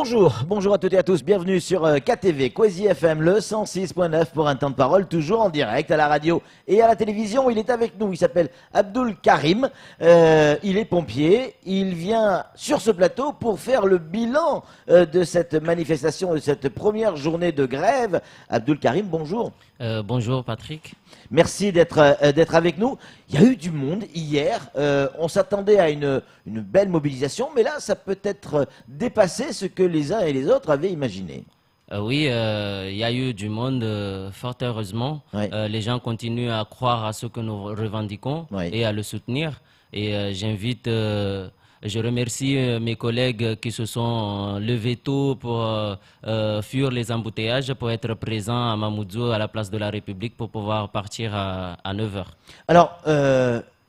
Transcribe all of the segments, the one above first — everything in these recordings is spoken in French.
Bonjour à toutes et à tous, bienvenue sur KTV, Kwezi FM, le 106.9 pour un temps de parole, toujours en direct à la radio et à la télévision. Il est avec nous, il s'appelle Abdul Karim, il est pompier, il vient sur ce plateau pour faire le bilan de cette manifestation, de cette première journée de grève. Abdul Karim, bonjour. Bonjour Patrick. Merci d'être avec nous. Il y a eu du monde hier. On s'attendait à une belle mobilisation, mais là, ça peut être dépassé ce que les uns et les autres avaient imaginé. Oui, il y a eu du monde, fort heureusement. Ouais. Les gens continuent à croire à ce que nous revendiquons et à le soutenir. Et je remercie mes collègues qui se sont levés tôt pour fuir les embouteillages, pour être présents à Mamoudzou, à la place de la République, pour pouvoir partir à 9h. Alors,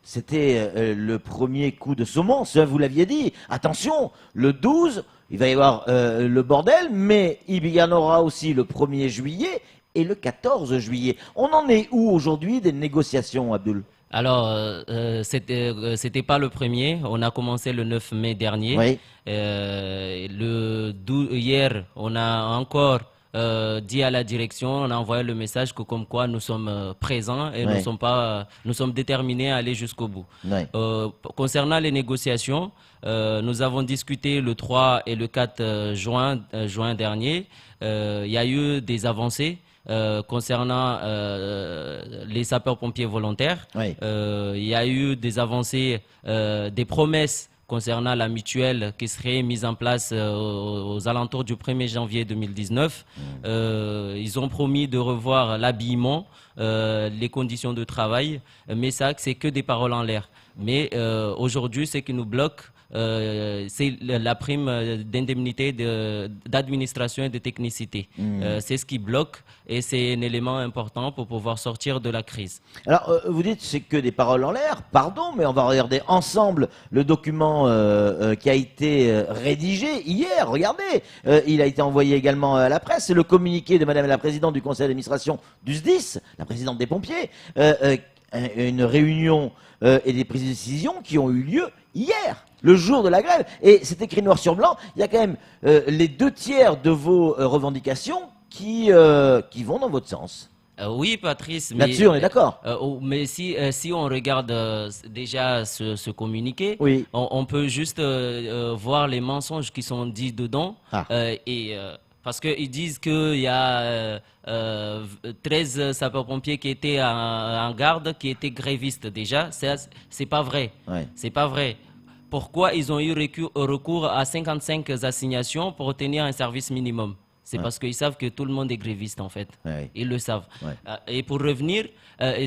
c'était le premier coup de semonce, vous l'aviez dit. Attention, le 12, il va y avoir le bordel, mais il y en aura aussi le 1er juillet et le 14 juillet. On en est où aujourd'hui des négociations, Abdul ? Alors, c'était pas le premier. On a commencé le 9 mai dernier. Oui. Hier, on a encore dit à la direction, on a envoyé le message que comme quoi nous sommes présents et Oui. nous sommes déterminés à aller jusqu'au bout. Oui. Concernant les négociations, nous avons discuté le 3 et le 4 juin dernier. Il y a eu des avancées. Concernant les sapeurs-pompiers volontaires, Oui. il y a eu des avancées, des promesses concernant la mutuelle qui serait mise en place aux alentours du 1er janvier 2019. Ils ont promis de revoir l'habillement, les conditions de travail, mais ça, c'est que des paroles en l'air. Mais aujourd'hui, ce qui nous bloque, c'est la prime d'indemnité d'administration et de technicité. C'est ce qui bloque et c'est un élément important pour pouvoir sortir de la crise. Alors, vous dites c'est que des paroles en l'air, pardon, mais on va regarder ensemble le document qui a été rédigé hier. Regardez, il a été envoyé également à la presse. C'est le communiqué de Madame la Présidente du Conseil d'administration du SDIS, la Présidente des pompiers, une réunion et des prises de décision qui ont eu lieu hier, le jour de la grève. Et c'est écrit noir sur blanc, il y a quand même les 2/3 de vos revendications qui vont dans votre sens. Oui, Patrice. Là-dessus, on est d'accord. Mais si on regarde déjà ce communiqué, Oui. on peut juste voir les mensonges qui sont dits dedans. Parce qu'ils disent qu'il y a 13 sapeurs-pompiers qui étaient en garde, qui étaient grévistes déjà. C'est pas vrai. Ouais. C'est pas vrai. Pourquoi ils ont eu recours à 55 assignations pour obtenir un service minimum? C'est parce qu'ils savent que tout le monde est gréviste en fait. Ouais. Ils le savent. Ouais. Et pour revenir,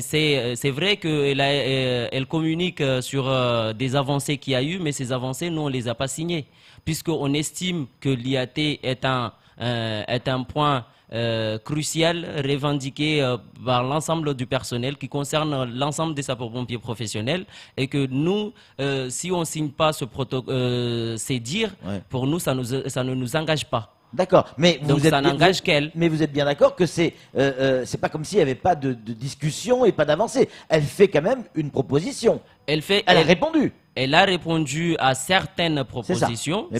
c'est vrai qu'elle communique sur des avancées qu'il y a eu, mais ces avancées, nous, on ne les a pas signées. Puisqu'on estime que l'IAT est un point crucial revendiqué par l'ensemble du personnel qui concerne l'ensemble des sapeurs-pompiers professionnels et que nous, si on ne signe pas ce protocole, c'est dire, pour nous, ça ne nous engage pas. D'accord, mais Donc ça n'engage qu'elle. Mais vous êtes bien d'accord que c'est pas comme s'il n'y avait pas de discussion et pas d'avancée. Elle fait quand même une proposition. Elle a répondu. Elle a répondu à certaines propositions, mais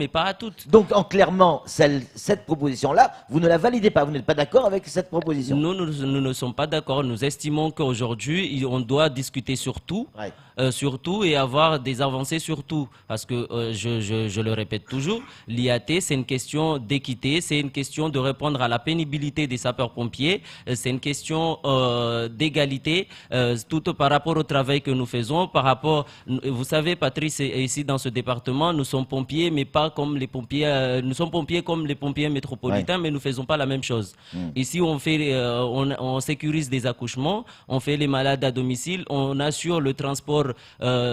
pas à toutes. Donc, clairement, cette proposition-là, vous ne la validez pas. Vous n'êtes pas d'accord avec cette proposition. Nous ne sommes pas d'accord. Nous estimons qu'aujourd'hui, on doit discuter sur tout, et avoir des avancées sur tout. Parce que, je le répète toujours, l'IAT, c'est une question d'équité, c'est une question de répondre à la pénibilité des sapeurs-pompiers, c'est une question d'égalité, tout par rapport au travail que nous faisons, par rapport. Vous savez, Patrice, ici dans ce département, nous sommes pompiers, mais pas comme les pompiers. Nous sommes pompiers comme les pompiers métropolitains, mais nous ne faisons pas la même chose. Ici, on sécurise des accouchements, on fait les malades à domicile, on assure le transport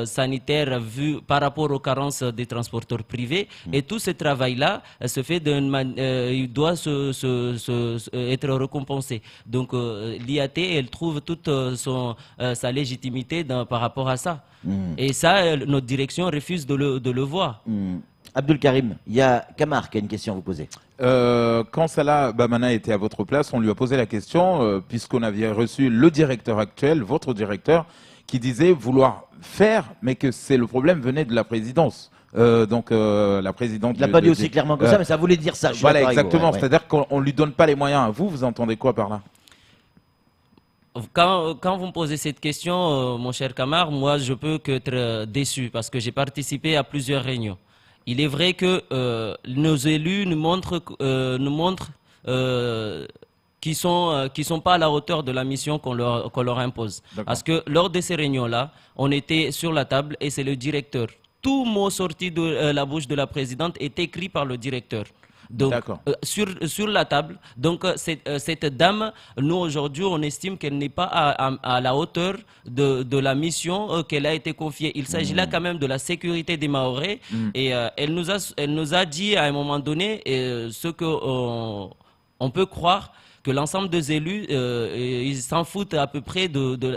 sanitaire vu par rapport aux carences des transporteurs privés. Et tout ce travail-là se fait il doit être récompensé. Donc, l'IAT, elle trouve toute sa légitimité par rapport à ça. Et ça, notre direction refuse de le voir. Abdul Karim, il y a Kamar qui a une question à vous poser. Quand Salah Bamana était à votre place, on lui a posé la question, puisqu'on avait reçu le directeur actuel, votre directeur, qui disait vouloir faire, mais que le problème venait de la présidence. la présidente. Il l'a pas dit aussi clairement que ça, mais ça voulait dire ça. Voilà, exactement. C'est-à-dire qu'on lui donne pas les moyens. Vous entendez quoi par là? Quand vous me posez cette question, mon cher Kamar, moi je peux qu'être déçu parce que j'ai participé à plusieurs réunions. Il est vrai que nos élus nous montrent qui sont pas à la hauteur de la mission qu'on leur impose. Parce que lors de ces réunions-là, on était sur la table et c'est le directeur. Tout mot sorti de la bouche de la présidente est écrit par le directeur. Donc, sur la table, donc cette dame, nous aujourd'hui, on estime qu'elle n'est pas à la hauteur de la mission qu'elle a été confiée. Il s'agit là quand même de la sécurité des Mahorais et elle nous a dit à un moment donné ce que on peut croire que l'ensemble des élus, ils s'en foutent à peu près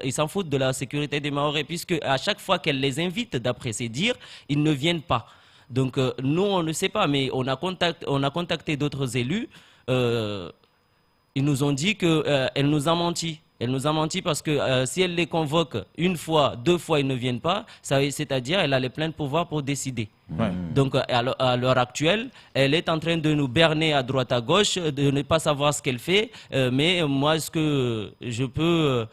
ils s'en foutent de la sécurité des Mahorais, puisque à chaque fois qu'elle les invite, d'après ses dires, ils ne viennent pas. Donc nous, on ne sait pas, mais on a contacté d'autres élus. Ils nous ont dit qu'elle nous a menti. Elle nous a menti parce que si elle les convoque une fois, deux fois, ils ne viennent pas, c'est-à-dire elle a les pleins pouvoirs pour décider. Ouais. Donc à l'heure actuelle, elle est en train de nous berner à droite à gauche, de ne pas savoir ce qu'elle fait. Mais moi, ce que je peux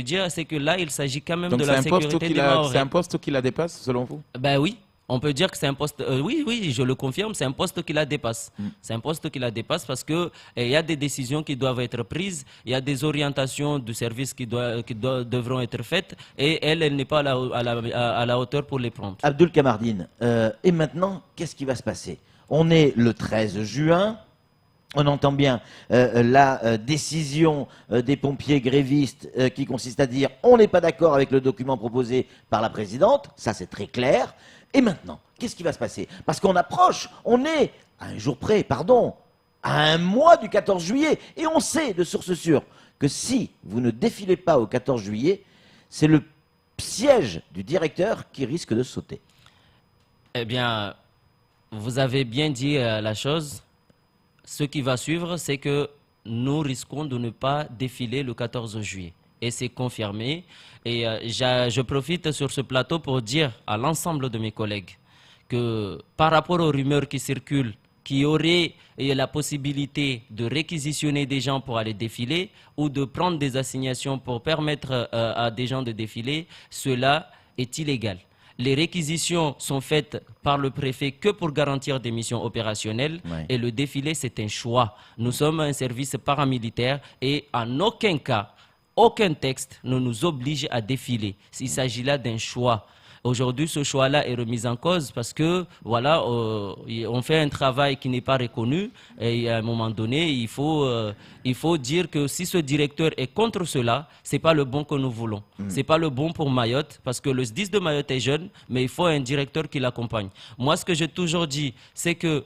dire, c'est que là, il s'agit quand même de la sécurité des Mahorais. C'est un poste qui la dépasse, selon vous? Ben oui. On peut dire que c'est un poste, oui, je le confirme, c'est un poste qui la dépasse. C'est un poste qui la dépasse parce que il y a des décisions qui doivent être prises, il y a des orientations du service qui devront être faites et elle n'est pas à la hauteur pour les prendre. Abdul Kamardine, et maintenant, qu'est-ce qui va se passer? On est le 13 juin. On entend bien la décision des pompiers grévistes qui consiste à dire on n'est pas d'accord avec le document proposé par la présidente, ça c'est très clair. Et maintenant, qu'est-ce qui va se passer? Parce qu'on approche, on est à un jour près, à un mois du 14 juillet, et on sait de source sûre que si vous ne défilez pas au 14 juillet, c'est le siège du directeur qui risque de sauter. Eh bien, vous avez bien dit la chose. Ce qui va suivre, c'est que nous risquons de ne pas défiler le 14 juillet. Et c'est confirmé. Et je profite sur ce plateau pour dire à l'ensemble de mes collègues que par rapport aux rumeurs qui circulent, qui auraient la possibilité de réquisitionner des gens pour aller défiler ou de prendre des assignations pour permettre à des gens de défiler, cela est illégal. Les réquisitions sont faites par le préfet que pour garantir des missions opérationnelles et le défilé, c'est un choix. Nous sommes un service paramilitaire et en aucun cas, aucun texte ne nous oblige à défiler. Il s'agit là d'un choix. Aujourd'hui, ce choix-là est remis en cause parce que, voilà, on fait un travail qui n'est pas reconnu et à un moment donné, il faut dire que si ce directeur est contre cela, c'est pas le bon que nous voulons. C'est pas le bon pour Mayotte parce que le SDIS de Mayotte est jeune, mais il faut un directeur qui l'accompagne. Moi, ce que j'ai toujours dit, c'est que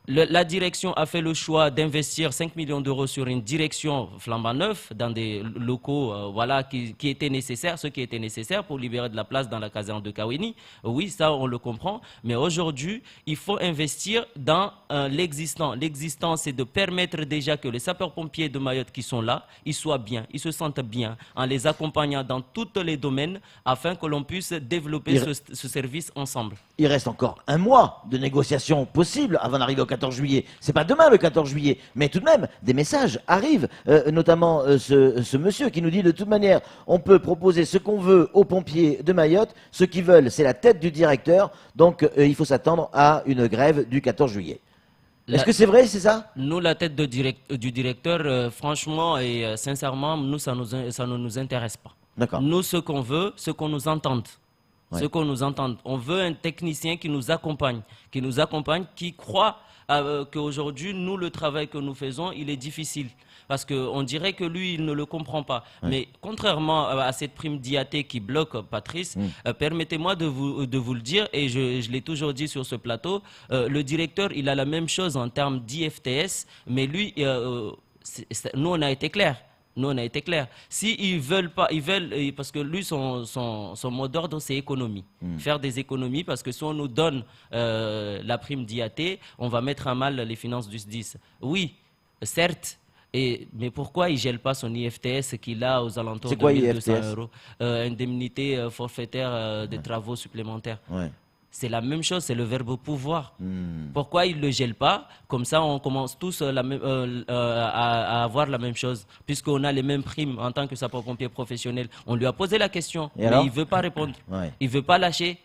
la direction a fait le choix d'investir 5 millions d'euros sur une direction flambant neuf dans des locaux voilà, qui étaient nécessaires, ce qui était nécessaire pour libérer de la place dans la caserne de Kaweni. Oui, ça, on le comprend. Mais aujourd'hui, il faut investir dans l'existant. L'existant, c'est de permettre déjà que les sapeurs-pompiers de Mayotte qui sont là, ils soient bien, ils se sentent bien, en les accompagnant dans tous les domaines afin que l'on puisse développer ce service ensemble. Il reste encore un mois de négociations possibles avant d'arriver au 14 juillet. C'est pas demain le 14 juillet, mais tout de même, des messages arrivent, notamment ce monsieur qui nous dit de toute manière, on peut proposer ce qu'on veut aux pompiers de Mayotte, ce qu'ils veulent, c'est la tête du directeur, donc il faut s'attendre à une grève du 14 juillet. Est-ce que c'est vrai, c'est ça? Nous, la tête du directeur, franchement et sincèrement, nous, ça ne nous intéresse pas. D'accord. Nous, ce qu'on veut, ce qu'on nous entende. Ce qu'on nous entende. On veut un technicien qui nous accompagne, qui croit qu'aujourd'hui, nous, le travail que nous faisons, il est difficile. Parce qu'on dirait que lui, il ne le comprend pas. Mais contrairement à cette prime d'IAT qui bloque Patrice, permettez-moi de vous le dire, et je l'ai toujours dit sur ce plateau, le directeur, il a la même chose en termes d'IFTS, mais lui, nous, on a été clairs. Nous, on a été clairs. S'ils veulent pas, parce que lui, son mot d'ordre, c'est économie. Faire des économies, parce que si on nous donne la prime d'IAT, on va mettre à mal les finances du SDIS. Oui, certes. Mais pourquoi il ne gèle pas son IFTS qu'il a aux alentours de 1 200 euros? Indemnité forfaitaire des travaux supplémentaires. C'est la même chose, c'est le verbe pouvoir. Pourquoi il ne le gèle pas? Comme ça, on commence tous à avoir la même chose, puisqu'on a les mêmes primes en tant que sapeur-pompier professionnel. On lui a posé la question, mais il ne veut pas répondre. Il ne veut pas lâcher.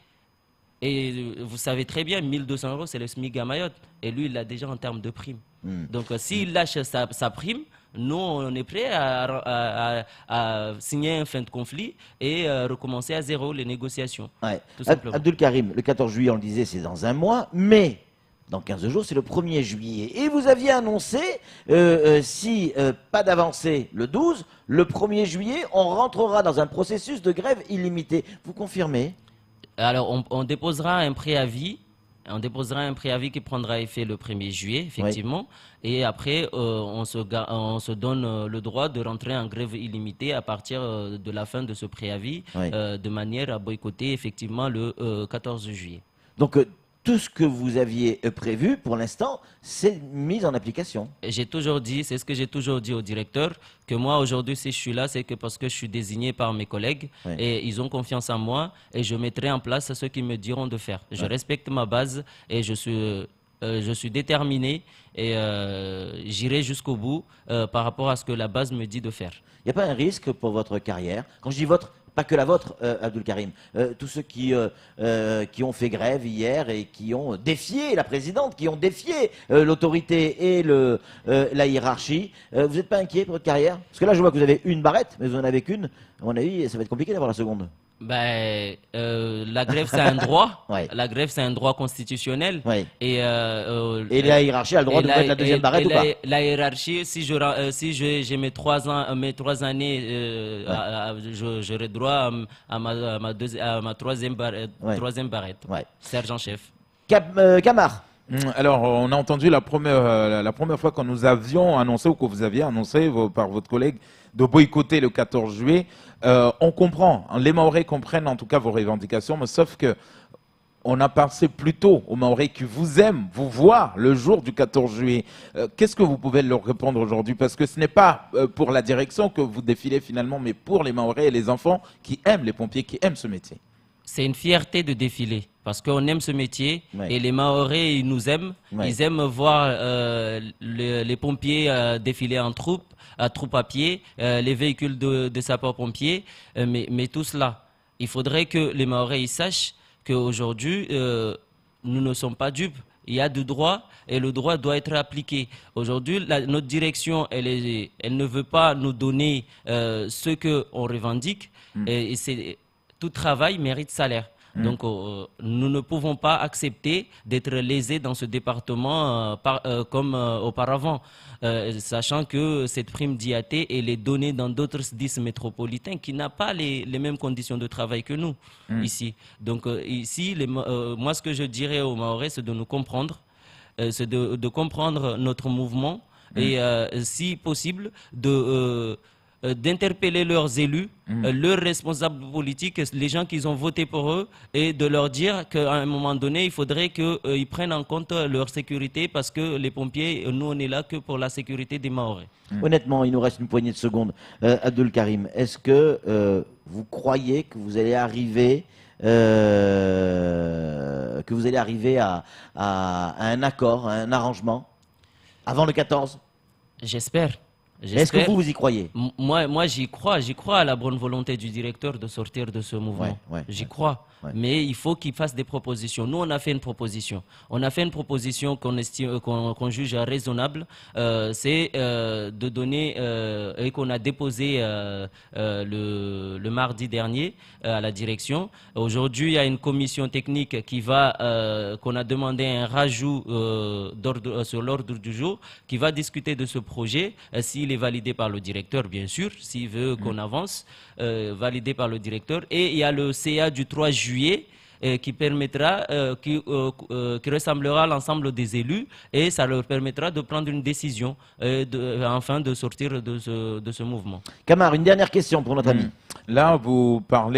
Et vous savez très bien, 1200 €, c'est le SMIC à Mayotte. Et lui, il l'a déjà en termes de prime. Donc, s'il lâche sa prime, nous, on est prêt à signer un fin de conflit et recommencer à zéro les négociations. Tout simplement. Abdul Karim, le 14 juillet, on le disait, c'est dans un mois, mais dans 15 jours, c'est le 1er juillet. Et vous aviez annoncé, si pas d'avancée le 12, le 1er juillet, on rentrera dans un processus de grève illimité. Vous confirmez? Alors, on déposera un préavis. On déposera un préavis qui prendra effet le 1er juillet, effectivement. Et après, on se donne le droit de rentrer en grève illimitée à partir de la fin de ce préavis, de manière à boycotter effectivement le 14 juillet. Donc, tout ce que vous aviez prévu, pour l'instant, c'est mis en application. J'ai toujours dit, c'est ce que j'ai toujours dit au directeur, que moi aujourd'hui si je suis là, c'est que parce que je suis désigné par mes collègues et ils ont confiance en moi et je mettrai en place ce qu'ils me diront de faire. Je respecte ma base et je suis déterminé et j'irai jusqu'au bout par rapport à ce que la base me dit de faire. Il n'y a pas un risque pour votre carrière? Quand je dis votre, pas que la vôtre, Abdul Karim. Tous ceux qui ont fait grève hier et qui ont défié la présidente, qui ont défié l'autorité et la hiérarchie. Vous n'êtes pas inquiet pour votre carrière? Parce que là, je vois que vous avez une barrette, mais vous n'en avez qu'une. À mon avis, ça va être compliqué d'avoir la seconde. La grève, c'est un droit. La grève, c'est un droit constitutionnel. Et la hiérarchie a le droit de mettre la deuxième barrette ou pas? La hiérarchie, si j'ai mes 3 années, j'aurai droit à ma troisième barrette. Sergent-chef. Camar. Alors, on a entendu la première fois quand nous avions annoncé, ou que vous aviez annoncé par votre collègue, de boycotter le 14 juillet. On comprend, les Mahorais comprennent en tout cas vos revendications, mais sauf que on a pensé plutôt aux Mahorais qui vous aiment, vous voir le jour du 14 juillet. Qu'est-ce que vous pouvez leur répondre aujourd'hui? Parce que ce n'est pas pour la direction que vous défilez finalement, mais pour les Mahorais et les enfants qui aiment les pompiers, qui aiment ce métier. C'est une fierté de défiler parce qu'on aime ce métier et les Mahorais, ils nous aiment. Ils aiment voir les pompiers défiler en troupe à pied, les véhicules de sapeurs-pompiers, mais tout cela. Il faudrait que les Mahorais ils sachent qu'aujourd'hui, nous ne sommes pas dupes. Il y a du droit et le droit doit être appliqué. Aujourd'hui, notre direction, elle ne veut pas nous donner ce qu'on revendique. Et tout travail mérite salaire. Donc, nous ne pouvons pas accepter d'être lésés dans ce département comme auparavant, sachant que cette prime d'IAT elle est donnée dans d'autres 10 métropolitains qui n'ont pas les mêmes conditions de travail que nous ici. Donc, ici, moi, ce que je dirais aux Mahorais, c'est de nous comprendre, c'est de comprendre notre mouvement et, si possible, d'interpeller leurs élus, leurs responsables politiques, les gens qui ont voté pour eux, et de leur dire qu'à un moment donné, il faudrait qu'ils prennent en compte leur sécurité parce que les pompiers, nous, on est là que pour la sécurité des Mahorais. Honnêtement, il nous reste une poignée de secondes. Abdul Karim, est-ce que vous croyez que vous allez arriver à un accord, à un arrangement avant le 14? J'espère. Est-ce que vous y croyez? Moi, j'y crois à la bonne volonté du directeur de sortir de ce mouvement. J'y crois. Mais il faut qu'il fasse des propositions. Nous, on a fait une proposition. On a fait une proposition qu'on juge raisonnable. C'est de donner, et qu'on a déposé le mardi dernier à la direction. Aujourd'hui, il y a une commission technique qu'on a demandé un rajout sur l'ordre du jour, qui va discuter de ce projet. S'il est validé par le directeur, bien sûr, s'il veut qu'on avance, validé par le directeur. Et il y a le CA du 3 juillet qui permettra, qui ressemblera à l'ensemble des élus, et ça leur permettra de prendre une décision afin de sortir de ce mouvement. Camar, une dernière question pour notre ami. Là, on parle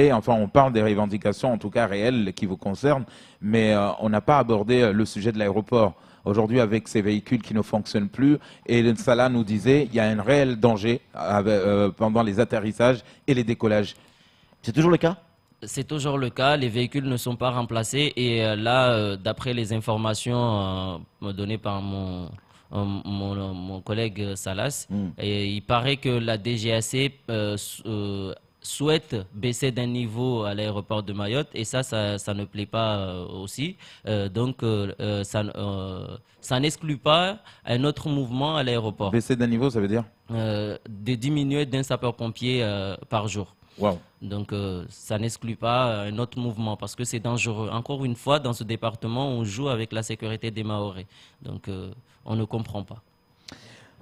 des revendications, en tout cas réelles, qui vous concernent, mais on n'a pas abordé le sujet de l'aéroport. Aujourd'hui, avec ces véhicules qui ne fonctionnent plus, et Salah nous disait qu'il y a un réel danger pendant les atterrissages et les décollages. C'est toujours le cas? C'est toujours le cas, les véhicules ne sont pas remplacés et là, d'après les informations données par mon collègue Salas, et il paraît que la DGAC souhaite baisser d'un niveau à l'aéroport de Mayotte et ça ne plaît pas aussi. Donc, ça n'exclut pas un autre mouvement à l'aéroport. Baisser d'un niveau, ça veut dire De diminuer d'un sapeur-pompier par jour. Wow. Donc, ça n'exclut pas un autre mouvement parce que c'est dangereux. Encore une fois, dans ce département, on joue avec la sécurité des Mahorais. Donc, on ne comprend pas.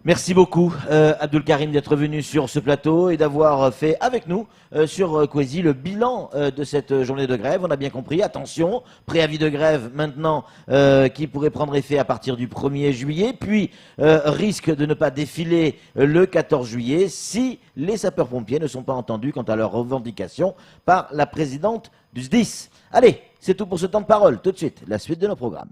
Merci beaucoup, Abdul Karim, d'être venu sur ce plateau et d'avoir fait avec nous sur Kwesi le bilan de cette journée de grève. On a bien compris, attention, préavis de grève maintenant qui pourrait prendre effet à partir du 1er juillet, puis risque de ne pas défiler le 14 juillet si les sapeurs-pompiers ne sont pas entendus quant à leurs revendications par la présidente du SDIS. Allez, c'est tout pour ce temps de parole. Tout de suite, la suite de nos programmes.